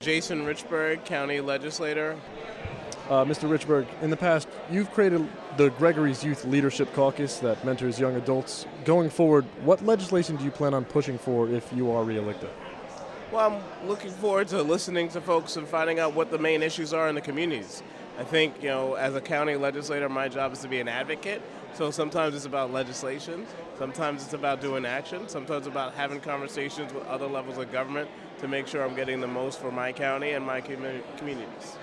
Jason Richburg, County Legislator. Mr. Richburg, in the past, you've created the Gregory's Youth Leadership Caucus that mentors young adults. Going forward, what legislation do you plan on pushing for if you are reelected? Well, I'm looking forward to listening to folks and finding out what the main issues are in the communities. I think, as a county legislator, my job is to be an advocate. So sometimes it's about legislation, sometimes it's about doing action, sometimes about having conversations with other levels of government to make sure I'm getting the most for my county and my communities.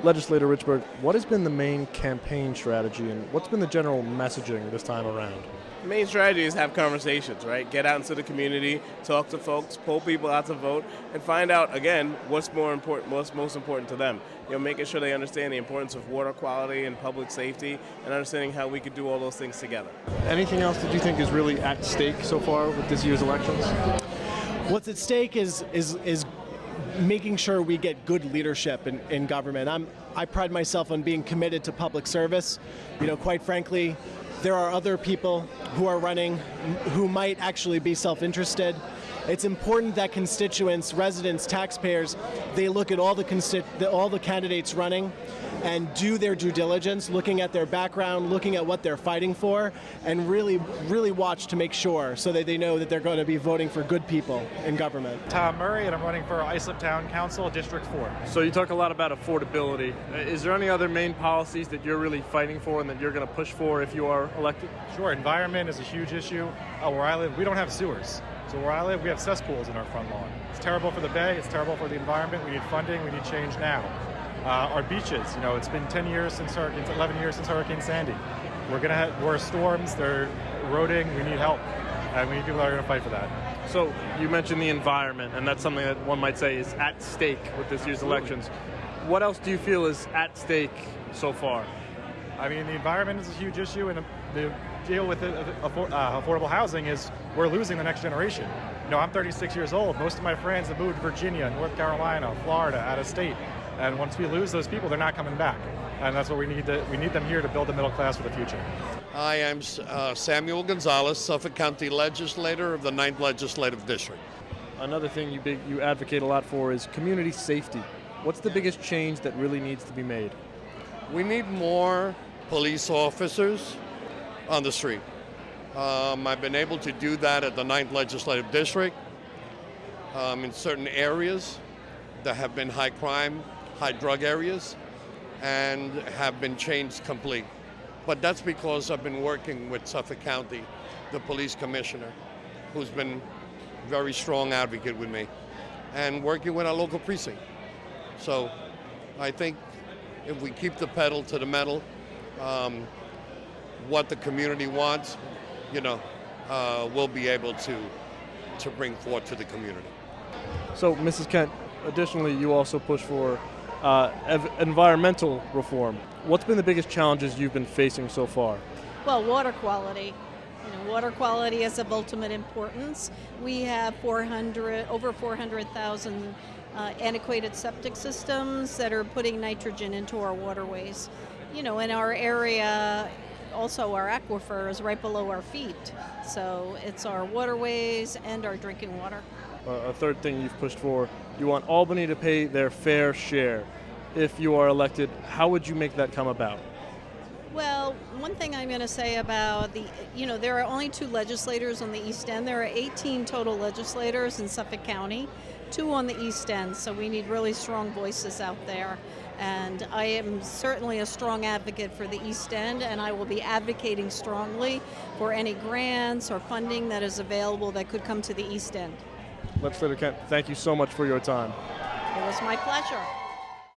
Legislator Richburg, what has been the main campaign strategy and what's been the general messaging this time around? The main strategy is have conversations, right? Get out into the community, talk to folks, pull people out to vote, and find out, again, what's most important to them. Making sure they understand the importance of water quality and public safety and understanding how we could do all those things together. Anything else that you think is really at stake so far with this year's elections? What's at stake is making sure we get good leadership in government. I pride myself on being committed to public service. Quite frankly, there are other people who are running who might actually be self-interested. It's important that constituents, residents, taxpayers, they look at all the candidates running and do their due diligence, looking at their background, looking at what they're fighting for, and really watch to make sure so that they know that they're going to be voting for good people in government. Tom Murray, and I'm running for Islip Town Council, District 4. So you talk a lot about affordability. Is there any other main policies that you're really fighting for and that you're going to push for if you are elected? Sure, environment is a huge issue. Where I live, we don't have sewers. So where I live, we have cesspools in our front lawn. It's terrible for the bay, it's terrible for the environment. We need funding, we need change now. Our beaches, it's been 11 years since Hurricane Sandy. We're storms, they're eroding, we need help. And we need people that are going to fight for that. So you mentioned the environment, and that's something that one might say is at stake with this year's elections. What else do you feel is at stake so far? I mean, the environment is a huge issue, and the deal with affordable housing is we're losing the next generation. I'm 36 years old. Most of my friends have moved to Virginia, North Carolina, Florida, out of state. And once we lose those people, they're not coming back. And that's what we need. We need them here to build the middle class for the future. I am Samuel Gonzalez, Suffolk County Legislator of the 9th Legislative District. Another thing you advocate a lot for is community safety. What's the biggest change that really needs to be made? We need more police officers on the street. I've been able to do that at the 9th Legislative District in certain areas that have been high crime, high drug areas, and have been changed complete. But that's because I've been working with Suffolk County, the police commissioner, who's been a very strong advocate with me, and working with our local precinct. So I think if we keep the pedal to the metal, what the community wants, we'll be able to bring forth to the community. So, Mrs. Kent, additionally, you also push for environmental reform. What's been the biggest challenges you've been facing so far? Well, water quality. Water quality is of ultimate importance. We have over 400,000 antiquated septic systems that are putting nitrogen into our waterways. In our area, also our aquifer is right below our feet. So it's our waterways and our drinking water. A third thing you've pushed for, you want Albany to pay their fair share. If you are elected, how would you make that come about? Well, one thing I'm going to say about there are only 2 legislators on the East End. There are 18 total legislators in Suffolk County, 2 on the East End, so we need really strong voices out there. And I am certainly a strong advocate for the East End, and I will be advocating strongly for any grants or funding that is available that could come to the East End. Legislator Kent, thank you so much for your time. It was my pleasure.